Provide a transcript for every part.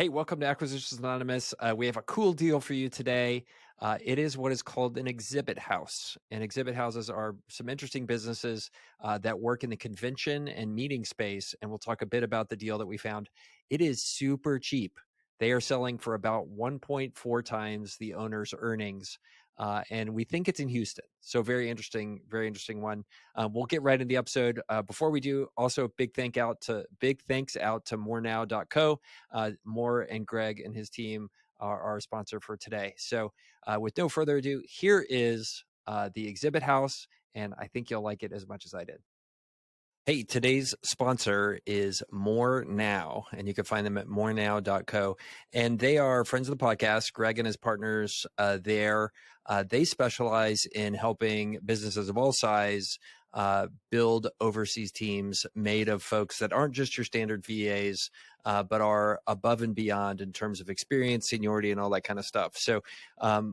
Hey, welcome to Acquisitions Anonymous. We have a cool deal for you today. It is what is called an exhibit house. And exhibit houses are some interesting businesses that work in the convention and meeting space. And we'll talk a bit about the deal that we found. It is super cheap. They are selling for about 1.4 times the owner's earnings. And we think it's in Houston. So very interesting one. We'll get right into the episode. Before we do, also big thanks out to morenow.co. Moore and Greg and his team are our sponsor for today. So with no further ado, here is the exhibit house, and I think you'll like it as much as I did. Hey, today's sponsor is More Now, and you can find them at morenow.co. And they are friends of the podcast. Greg and his partners there. They specialize in helping businesses of all size build overseas teams made of folks that aren't just your standard VAs, but are above and beyond in terms of experience, seniority, and all that kind of stuff. So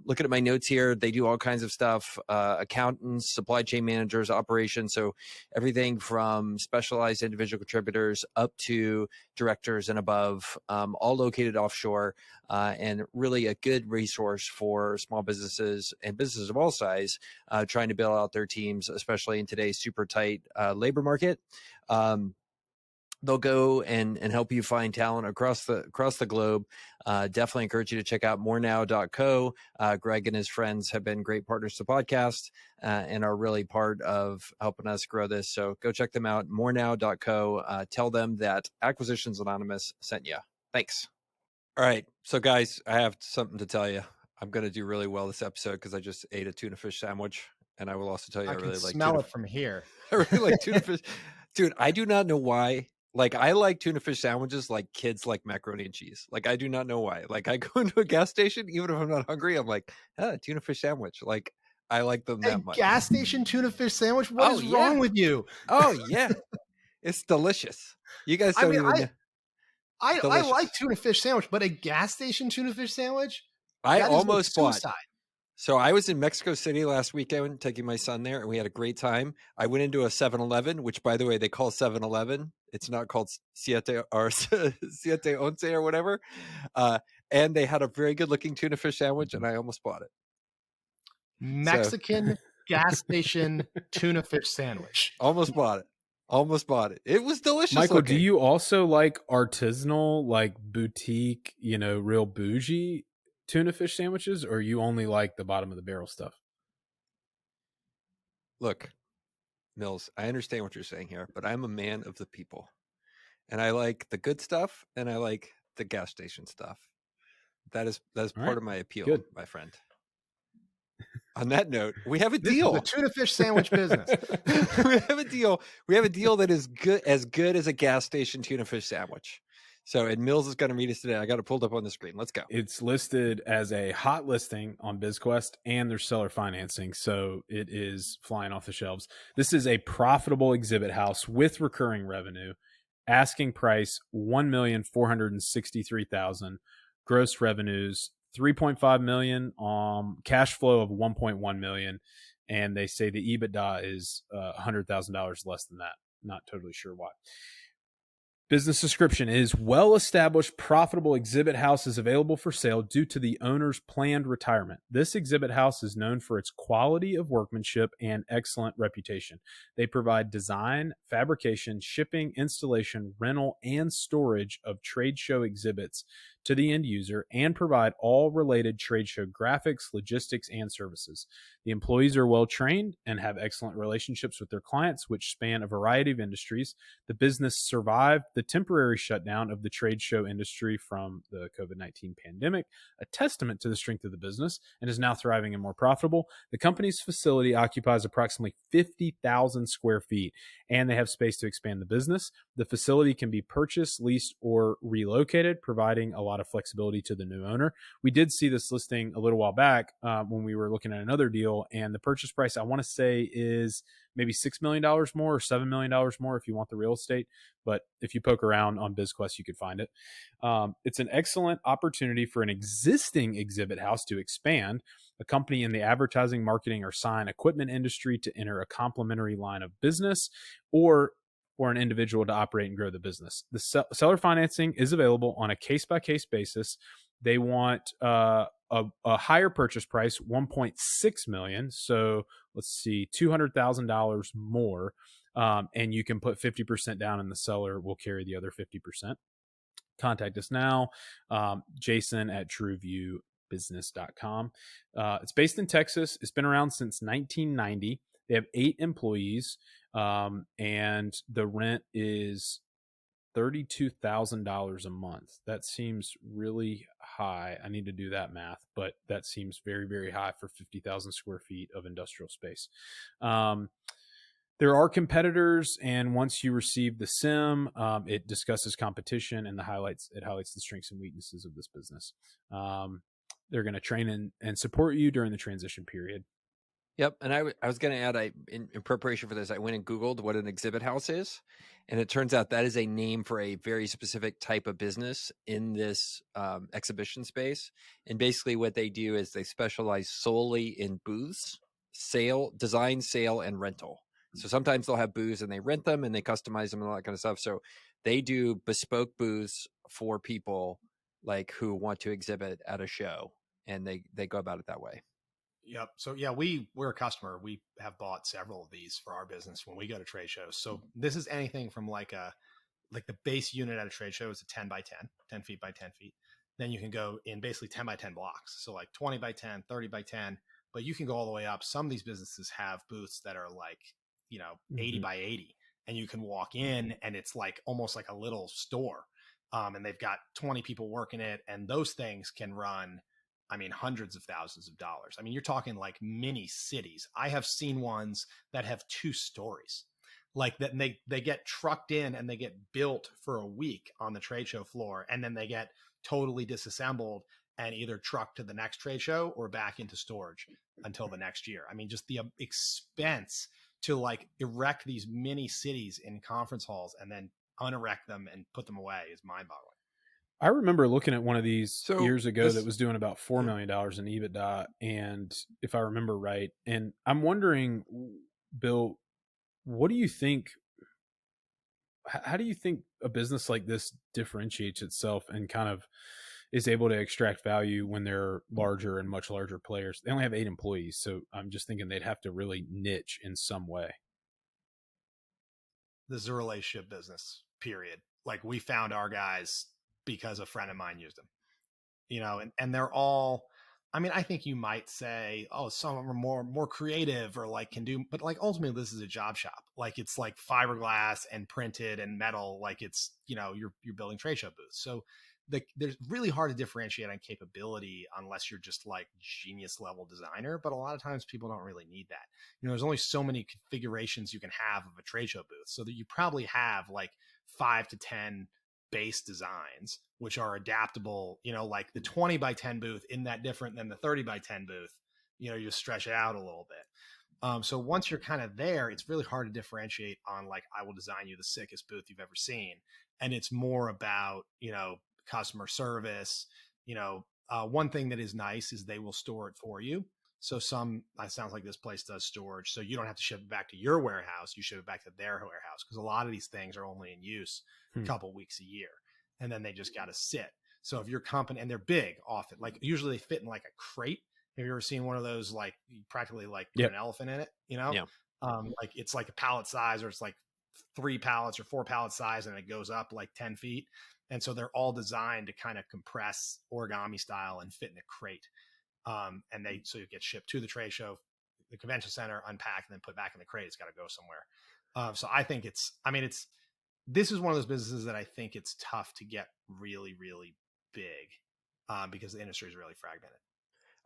looking at my notes here, they do all kinds of stuff, accountants, supply chain managers, operations. So everything from specialized individual contributors up to directors and above, all located offshore, and really a good resource for small businesses and businesses of all size trying to build out their teams, especially in today's super tight labor market. They'll go and help you find talent across the globe. Definitely encourage you to check out morenow.co. Greg and his friends have been great partners to the podcast and are really part of helping us grow this. So go check them out, morenow.co. Tell them that Acquisitions Anonymous sent you. Thanks. All right. So guys, I have something to tell you. I'm going to do really well this episode because I just ate a tuna fish sandwich. And I will also tell you, I really like smell tuna it from here. I really like tuna fish. Dude, I do not know why. Like, I like tuna fish sandwiches like kids like macaroni and cheese. Like, I do not know why. Like, I go into a gas station, even if I'm not hungry, I'm like, tuna fish sandwich. Like, I like them that much. Gas station tuna fish sandwich? What is wrong with you? Oh, yeah. It's delicious. You guys don't even know. I like tuna fish sandwich, but a gas station tuna fish sandwich? I almost bought. Suicide. So I was in Mexico City last weekend taking my son there, and we had a great time. I went into a 7-Eleven, which, by the way, they call 7-Eleven. It's not called Siete or Siete Once or whatever. And they had a very good-looking tuna fish sandwich, and I almost bought it. Mexican gas station tuna fish sandwich. Almost bought it. It was delicious. Michael, looking. Do you also like artisanal, like boutique, real bougie tuna fish sandwiches, or you only like the bottom of the barrel stuff? Look, Mills, I understand what you're saying here, but I'm a man of the people, and I like the good stuff, and I like the gas station stuff. That's part of my appeal, my friend. On that note, we have a deal. The tuna fish sandwich business. We have a deal. We have a deal that is good as a gas station tuna fish sandwich. So, and Mills is going to meet us today. I got it pulled up on the screen. Let's go. It's listed as a hot listing on BizQuest, and there's seller financing, so it is flying off the shelves. This is a profitable exhibit house with recurring revenue. Asking price $1,463,000. Gross revenues $3.5 million. Cash flow of $1.1 million, and they say the EBITDA is $100,000 less than that. Not totally sure why. Business description is well-established, profitable exhibit house is available for sale due to the owner's planned retirement. This exhibit house is known for its quality of workmanship and excellent reputation. They provide design, fabrication, shipping, installation, rental, and storage of trade show exhibits to the end user and provide all related trade show graphics, logistics, and services. The employees are well trained and have excellent relationships with their clients, which span a variety of industries. The business survived the temporary shutdown of the trade show industry from the COVID-19 pandemic, a testament to the strength of the business, and is now thriving and more profitable. The company's facility occupies approximately 50,000 square feet, and they have space to expand the business. The facility can be purchased, leased, or relocated, providing a lot of flexibility to the new owner. We did see this listing a little while back when we were looking at another deal, and the purchase price, I want to say, is maybe $6 million more or $7 million more if you want the real estate. But if you poke around on BizQuest, you could find it. It's an excellent opportunity for an existing exhibit house to expand, a company in the advertising, marketing, or sign equipment industry to enter a complementary line of business, or or an individual to operate and grow the business. The seller financing is available on a case-by-case basis. They want a higher purchase price, $1.6 million. So let's see, $200,000 more. And you can put 50% down and the seller will carry the other 50%. Contact us now, Jason at TrueViewBusiness.com. It's based in Texas. It's been around since 1990. They have 8 employees, and the rent is $32,000 a month. That seems really high. I need to do that math, but that seems very, very high for 50,000 square feet of industrial space. There are competitors, and once you receive the SIM, it discusses competition and it highlights the strengths and weaknesses of this business. They're going to train and support you during the transition period. Yep, and I was going to add, in preparation for this, I went and Googled what an exhibit house is, and it turns out that is a name for a very specific type of business in this exhibition space. And basically what they do is they specialize solely in booths, design, sale, and rental. So sometimes they'll have booths and they rent them and they customize them and all that kind of stuff. So they do bespoke booths for people like who want to exhibit at a show, and they go about it that way. Yep. So yeah, we're a customer. We have bought several of these for our business when we go to trade shows. So this is anything from like the base unit at a trade show is a 10 by 10 feet by 10 feet. Then you can go in basically 10 by 10 blocks. So like 20 by 10, 30 by 10, but you can go all the way up. Some of these businesses have booths that are like, 80 by 80, and you can walk in and it's like almost like a little store. And they've got 20 people working it, and those things can run, hundreds of thousands of dollars. You're talking like mini cities. I have seen ones that have 2 stories like that. And they get trucked in and they get built for a week on the trade show floor. And then they get totally disassembled and either trucked to the next trade show or back into storage until the next year. Just the expense to like erect these mini cities in conference halls and then unerect them and put them away is mind-boggling. I remember looking at one of these years ago that was doing about $4 million in EBITDA, and if I remember right, and I'm wondering, Bill, what do you think? How do you think a business like this differentiates itself and kind of is able to extract value when they're larger and much larger players? They only have 8 employees, so I'm just thinking they'd have to really niche in some way. This is a relationship business, period. Like, we found our guys because a friend of mine used them, and they're all, I think you might say, oh, some of them are more creative or like can do, but like ultimately this is a job shop. Like, it's like fiberglass and printed and metal. Like, it's, you're building trade show booths. So there's really hard to differentiate on capability unless you're just like genius level designer. But a lot of times people don't really need that. There's only so many configurations you can have of a trade show booth, so that you probably have like 5 to 10 base designs, which are adaptable. Like the 20 by 10 booth isn't that different than the 30 by 10 booth. You stretch it out a little bit. So once you're kind of there, it's really hard to differentiate on like, I will design you the sickest booth you've ever seen. And it's more about, customer service. One thing that is nice is they will store it for you. So it sounds like this place does storage. So you don't have to ship it back to your warehouse. You ship it back to their warehouse, because a lot of these things are only in use a couple weeks a year, and then they just got to sit. So if your company, and they're big often, like usually they fit in like a crate. Have you ever seen one of those, like practically like put an elephant in it, Yeah. Like it's like a pallet size, or it's like 3 pallets or 4 pallet size, and it goes up like 10 feet. And so they're all designed to kind of compress origami style and fit in a crate. So you get shipped to the trade show, the convention center, unpacked, and then put back in the crate. It's got to go somewhere. So I think this is one of those businesses that I think it's tough to get really, really big, because the industry is really fragmented.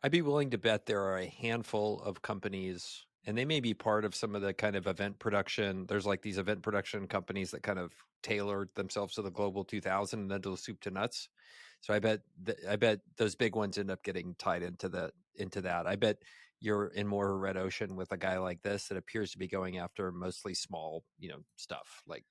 I'd be willing to bet there are a handful of companies, and they may be part of some of the kind of event production. There's like these event production companies that kind of tailored themselves to the Global 2000 and then to the soup to nuts. So I bet those big ones end up getting tied into that. I bet you're in more of a red ocean with a guy like this that appears to be going after mostly small, stuff, like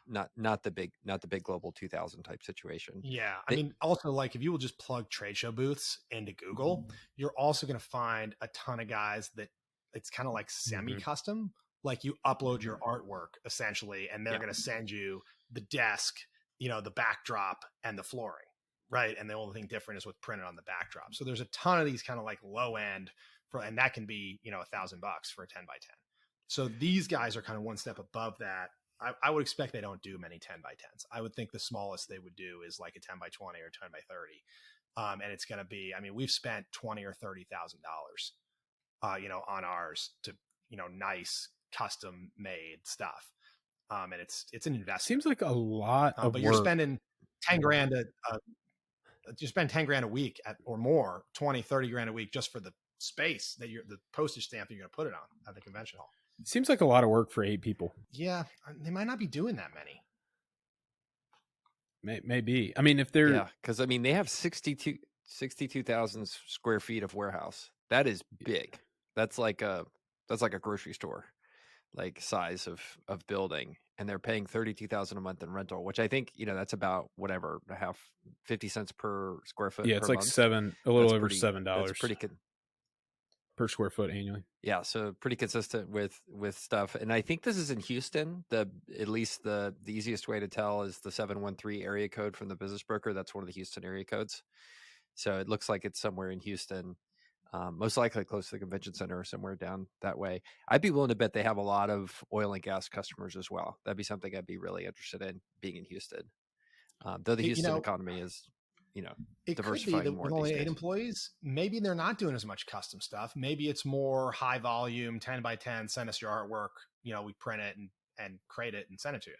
not the big Global 2000 type situation. Yeah. Also, like, if you will just plug trade show booths into Google, you're also going to find a ton of guys that it's kind of like semi-custom. like you upload your artwork essentially, and they're Yeah. going to send you the desk, the backdrop and the flooring, right? And the only thing different is what's printed on the backdrop. So there's a ton of these kind of like low end and that can be $1,000 for a 10 by 10. So these guys are kind of one step above that. I would expect they don't do many 10 by 10s. I would think the smallest they would do is like a 10 by 20 or 10 by 30. And it's going to be, we've spent $20,000 or $30,000, on ours to, nice custom made stuff. And it's an investment. Seems like a lot of but work. you're spending 10 grand, you spend 10 grand a week or more, 20, 30 grand a week just for the space that the postage stamp you're going to put it on at the convention hall. It seems like a lot of work for 8 people. Yeah. They might not be doing that many. Maybe. I mean, if they're, Yeah. Cause they have 62,000 square feet of warehouse. That is big. That's like a grocery store, like size of building. And they're paying 32,000 a month in rental, which I think, that's about whatever, 50 cents per square foot. yeah, it's per like month. a little That's over pretty- $7 That's pretty good. per square foot annually. Yeah, so pretty consistent with stuff. And I think this is in Houston. At least the easiest way to tell is the 713 area code from the business broker. That's one of the Houston area codes. So it looks like it's somewhere in Houston, most likely close to the convention center or somewhere down that way. I'd be willing to bet they have a lot of oil and gas customers as well. That'd be something I'd be really interested in, being in Houston. Though the Houston economy is, it could be that with only 8 employees, maybe they're not doing as much custom stuff. Maybe it's more high volume, 10 by 10, send us your artwork. We print it and create it and send it to you.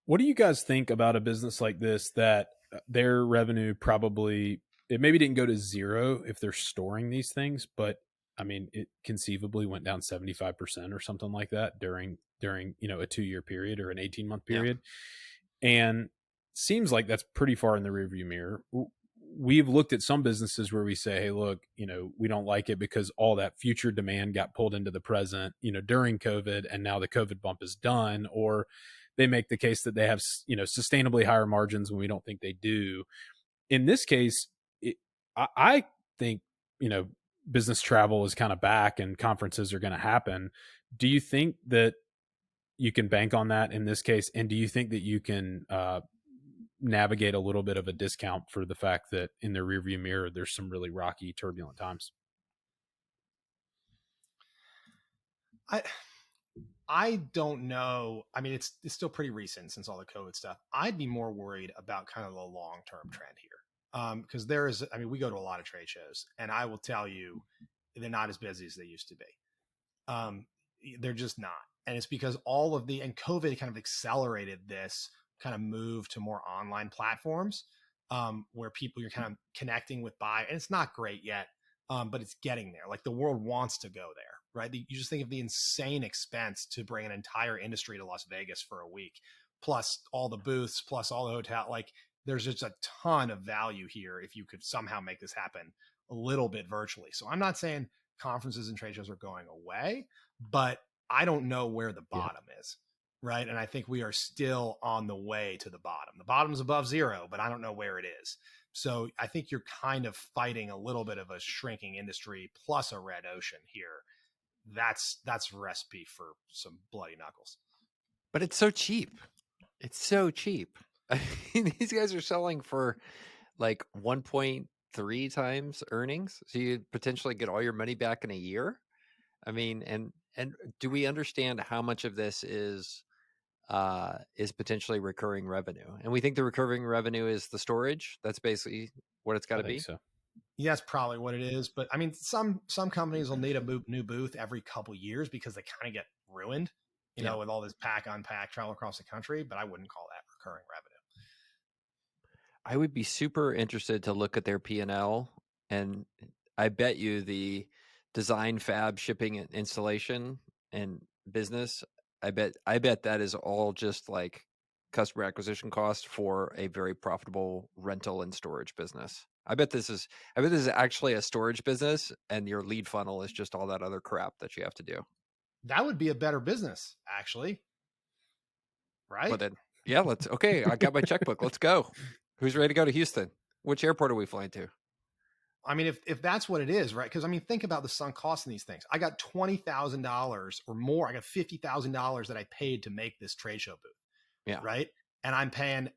What do you guys think about a business like this that their revenue probably, it maybe didn't go to zero if they're storing these things, but it conceivably went down 75% or something like that during a 2-year period or an 18-month period. Yeah. And seems like that's pretty far in the rearview mirror. We've looked at some businesses where we say, hey, look, we don't like it because all that future demand got pulled into the present, during COVID, and now the COVID bump is done. Or they make the case that they have, sustainably higher margins when we don't think they do. In this case, I think, business travel is kind of back and conferences are going to happen. Do you think that you can bank on that in this case? And do you think that you can navigate a little bit of a discount for the fact that in the rearview mirror, there's some really rocky, turbulent times? I don't know. It's still pretty recent since all the COVID stuff. I'd be more worried about kind of the long-term trend here. Because there is, we go to a lot of trade shows, and I will tell you, they're not as busy as they used to be. They're just not. And it's because and COVID kind of accelerated this kind of move to more online platforms, where you're kind of connecting with and it's not great yet, but it's getting there. Like the world wants to go there, right? You just think of the insane expense to bring an entire industry to Las Vegas for a week, plus all the booths, plus all the hotel. Like there's just a ton of value here if you could somehow make this happen a little bit virtually. So I'm not saying conferences and trade shows are going away, but I don't know where the bottom is. Right. And I think we are still on the way to the bottom. The bottom's above zero, but I don't know where it is. So I think you're kind of fighting a little bit of a shrinking industry plus a red ocean here. That's a recipe for some bloody knuckles. But it's so cheap. It's so cheap. These guys are selling for like 1.3 times earnings. So you potentially get all your money back in a year. And do we understand how much of this is potentially recurring revenue? And we think the recurring revenue is the storage. That's basically what it's got to be. So. Yeah, that's probably what it is. But some companies will need a new booth every couple years because they kind of get ruined, with all this pack unpack travel across the country. But I wouldn't call that recurring revenue. I would be super interested to look at their P&L, and I bet you the design, fab, shipping, and installation and business, I bet that is all just like customer acquisition cost for a very profitable rental and storage business. I bet this is actually a storage business, and your lead funnel is just all that other crap that you have to do. That would be a better business, actually. Right? Well then, yeah, I got my checkbook. Let's go. Who's ready to go to Houston? Which airport are we flying to? I mean, if that's what it is, right? Because I mean, think about the sunk cost in these things. I got $20,000 or more. I got $50,000 that I paid to make this trade show booth, Yeah. right? And I'm paying,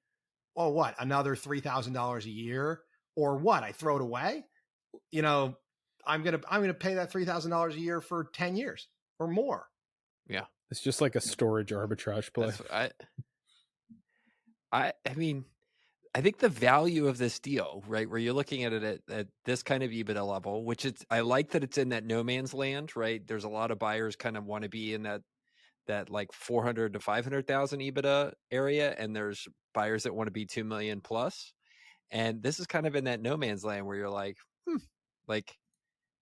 oh, what, another $3,000 a year, or what? I throw it away. You know, I'm gonna pay that $3,000 a year for 10 years or more. Yeah. It's just like a storage arbitrage play. I mean, I think the value of this deal, right, where you're looking at it at this kind of EBITDA level, which I like that it's in that no man's land, right? There's a lot of buyers kind of want to be in that like 400 to 500,000 EBITDA area, and there's buyers that want to be 2 million plus. And this is kind of in that no man's land where you're like, like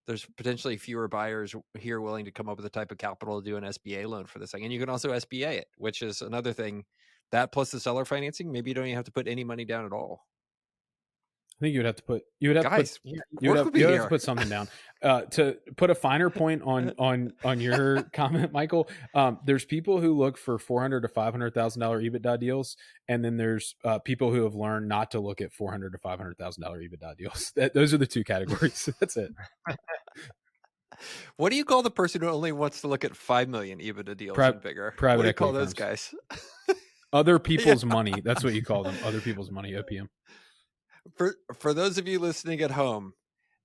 there's potentially fewer buyers here willing to come up with the type of capital to do an SBA loan for this thing. And you can also SBA it, which is another thing. That plus the seller financing, maybe you don't even have to put any money down at all. I think you would have to put something down to put a finer point on your comment, Michael. There's people who look for $400,000 to $500,000 EBITDA deals, and then there's people who have learned not to look at $400,000 to $500,000 EBITDA deals. Those are the two categories. That's it. What do you call the person who only wants to look at 5 million EBITDA deals and bigger? Private what do you equity call those firms. guys? Other people's money. That's what you call them. Other people's money. OPM. For those of you listening at home,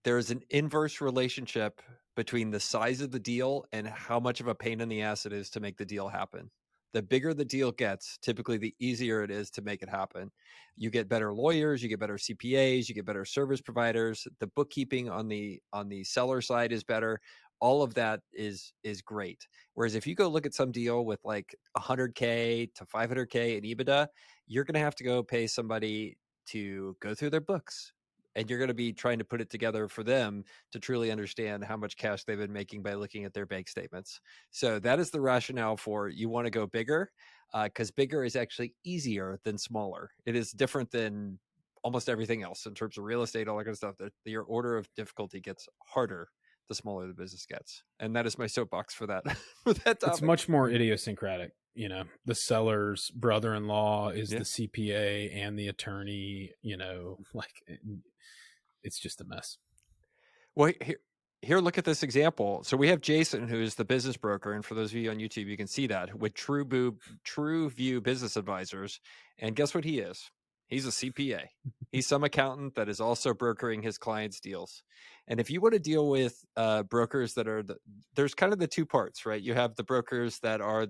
there is an inverse relationship between the size of the deal and how much of a pain in the ass it is to make the deal happen. The bigger the deal gets, typically the easier it is to make it happen. You get better lawyers, you get better CPAs, you get better service providers. The bookkeeping on the seller side is better. All of that is great. Whereas if you go look at some deal with like 100K to 500K in EBITDA, you're going to have to go pay somebody to go through their books, and you're going to be trying to put it together for them to truly understand how much cash they've been making by looking at their bank statements. So that is the rationale for you want to go bigger, because bigger is actually easier than smaller. It is different than almost everything else in terms of real estate, all that kind of stuff. Your order of difficulty gets harder the smaller the business gets. And that is my soapbox for that. For that topic. It's much more idiosyncratic. You know, the seller's brother-in-law is Yeah. the CPA and the attorney, you know, like it's just a mess. Well, here, look at this example. So we have Jason, who is the business broker. And for those of you on YouTube, you can see that with True View Business Advisors. And guess what he is? He's a CPA. He's some accountant that is also brokering his clients' deals. And if you want to deal with brokers that are, there's kind of the two parts, right? You have the brokers that are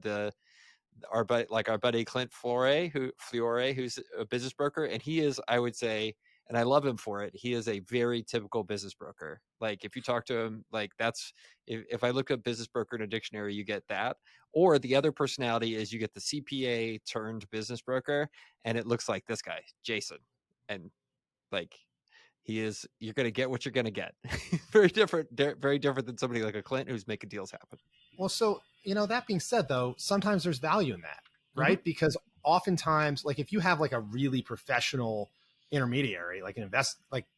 our buddy Clint Fiore, who's a business broker. And he is, I would say, and I love him for it, he is a very typical business broker. Like if you talk to him, like that's, if I look up business broker in a dictionary, you get that. Or the other personality is you get the CPA turned business broker, and it looks like this guy, Jason. And like you're going to get what you're going to get. Very different than somebody like a Clint who's making deals happen. Well, so, that being said, though, sometimes there's value in that, right? Mm-hmm. Because oftentimes, like if you have like a really professional intermediary, like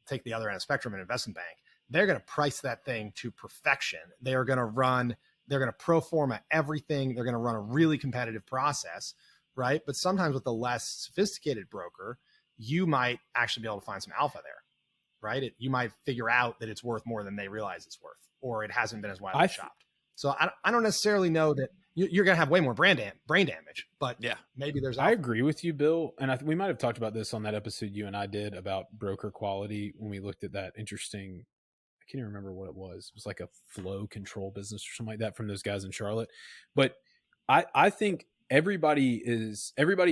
take the other end of the spectrum, an investment bank, they're going to price that thing to perfection. They're going to pro forma everything. They're going to run a really competitive process, right? But sometimes with the less sophisticated broker, you might actually be able to find some alpha there, right? You might figure out that it's worth more than they realize it's worth, or it hasn't been as widely shopped. So I don't necessarily know that you're going to have way more brain damage, but yeah, maybe there's. I agree with you, Bill. And we might have talked about this on that episode you and I did about broker quality when we looked at that interesting, I can't even remember what it was. It was like a flow control business or something like that from those guys in Charlotte. But I think everybody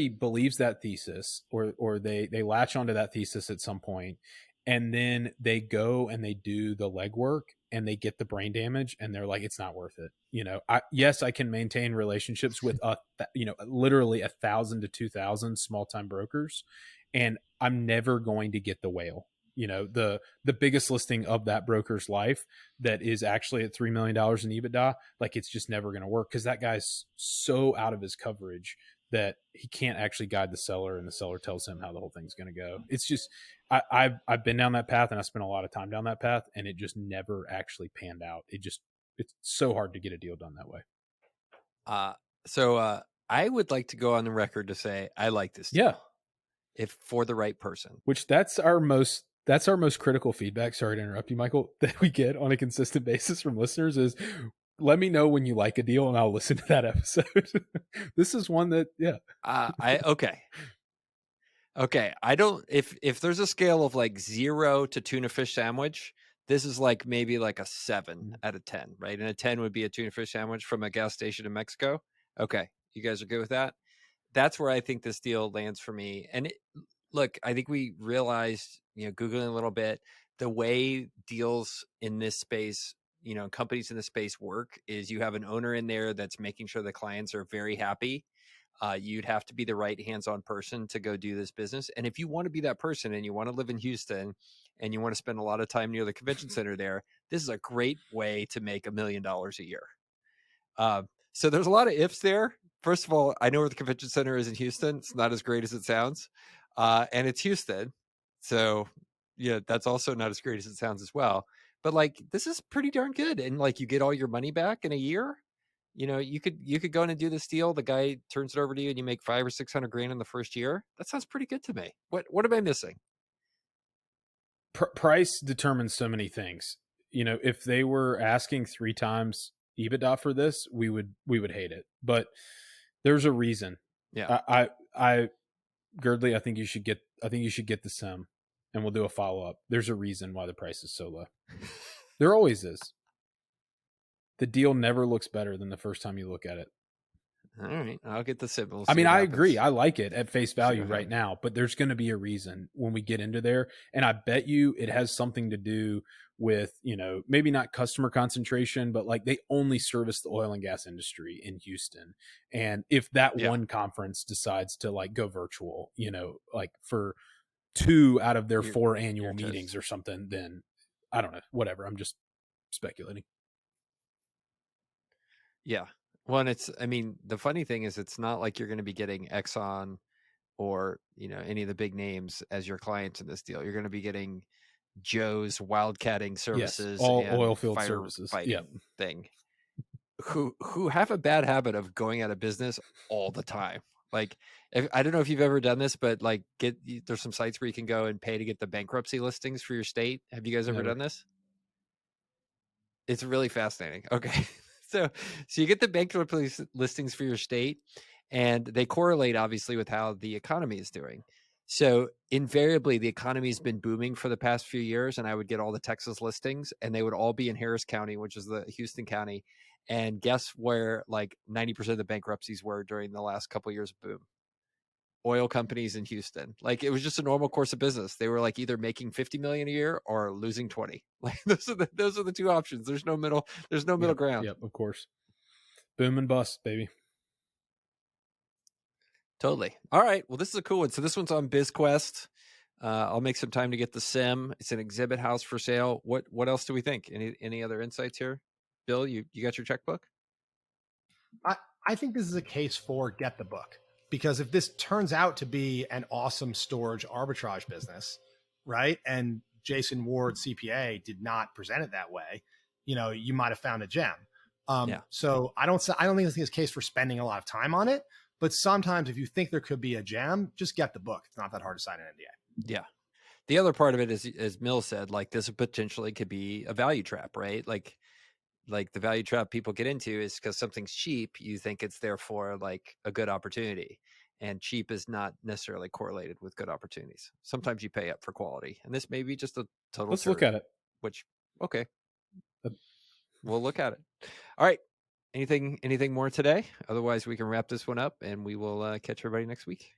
believes that thesis, or they latch onto that thesis at some point, and then they go and they do the legwork and they get the brain damage and they're like, it's not worth it. Yes, I can maintain relationships with literally 1,000 to 2,000 small time brokers, and I'm never going to get the whale. The biggest listing of that broker's life that is actually at $3 million in EBITDA, like it's just never going to work because that guy's so out of his coverage that he can't actually guide the seller, and the seller tells him how the whole thing's going to go. It's just, I've been down that path, and I spent a lot of time down that path, and it just never actually panned out. It's so hard to get a deal done that way. So I would like to go on the record to say I like this deal. Yeah. If for the right person. Which that's our most That's our most critical feedback. Sorry to interrupt you, Michael, that we get on a consistent basis from listeners is let me know when you like a deal and I'll listen to that episode. This is one that, yeah. Okay. Okay, I don't. If there's a scale of like 0 to tuna fish sandwich, this is like maybe like a 7 out of 10, right? And a 10 would be a tuna fish sandwich from a gas station in Mexico. Okay, you guys are good with that? That's where I think this deal lands for me. And look, I think we realized, Googling a little bit, the way deals in this space, companies in this space work is you have an owner in there that's making sure the clients are very happy. You'd have to be the right hands-on person to go do this business. And if you want to be that person and you want to live in Houston and you want to spend a lot of time near the convention center there, this is a great way to make $1 million a year. So there's a lot of ifs there. First of all, I know where the convention center is in Houston. It's not as great as it sounds. And it's Houston. So yeah, that's also not as great as it sounds as well. But like, this is pretty darn good. And like, you get all your money back in a year. You could go in and do this deal. The guy turns it over to you and you make 500 or 600 grand in the first year. That sounds pretty good to me. What am I missing? Price determines so many things. If they were asking 3 times EBITDA for this, we would hate it. But there's a reason. Yeah. I Girdley, I think you should get the sim, and we'll do a follow up. There's a reason why the price is so low. There always is. The deal never looks better than the first time you look at it. All right, I'll get the sim. I mean, I agree. I like it at face value right now, but there's going to be a reason when we get into there. And I bet you it has something to do with, maybe not customer concentration, but like they only service the oil and gas industry in Houston. And if that one conference decides to like go virtual, like for 2 out of their 4 annual meetings or something, then I don't know, whatever. I'm just speculating. Yeah. Well, and the funny thing is it's not like you're going to be getting Exxon or, any of the big names as your clients in this deal. You're going to be getting Joe's wildcatting services, all and oil field services thing, who have a bad habit of going out of business all the time. Like, I don't know if you've ever done this, but like there's some sites where you can go and pay to get the bankruptcy listings for your state. Have you guys ever done this? It's really fascinating. Okay. So you get the bankruptcy listings for your state, and they correlate obviously with how the economy is doing. So invariably, the economy has been booming for the past few years, and I would get all the Texas listings, and they would all be in Harris County, which is the Houston County. And guess where like 90% of the bankruptcies were during the last couple of years of boom? Oil companies in Houston. Like, it was just a normal course of business. They were like either making 50 million a year or losing 20. Like, those are the 2 options. There's no middle ground. Yep, of course. Boom and bust, baby. Totally. All right. Well, this is a cool one. So this one's on BizQuest. I'll make some time to get the sim. It's an exhibit house for sale. What else do we think? Any other insights here? Bill, you got your checkbook? I think this is a case for get the book, because if this turns out to be an awesome storage arbitrage business, right? And Jason Ward CPA did not present it that way, you might have found a gem. So I don't think this is a case for spending a lot of time on it, but sometimes if you think there could be a gem, just get the book. It's not that hard to sign an NDA. Yeah. The other part of it is, as Mills said, like this potentially could be a value trap, right? Like the value trap people get into is because something's cheap, you think it's therefore like a good opportunity. And cheap is not necessarily correlated with good opportunities. Sometimes you pay up for quality. And this may be just a total Let's look at it. Okay. We'll look at it. All right. Anything more today? Otherwise, we can wrap this one up and we will catch everybody next week.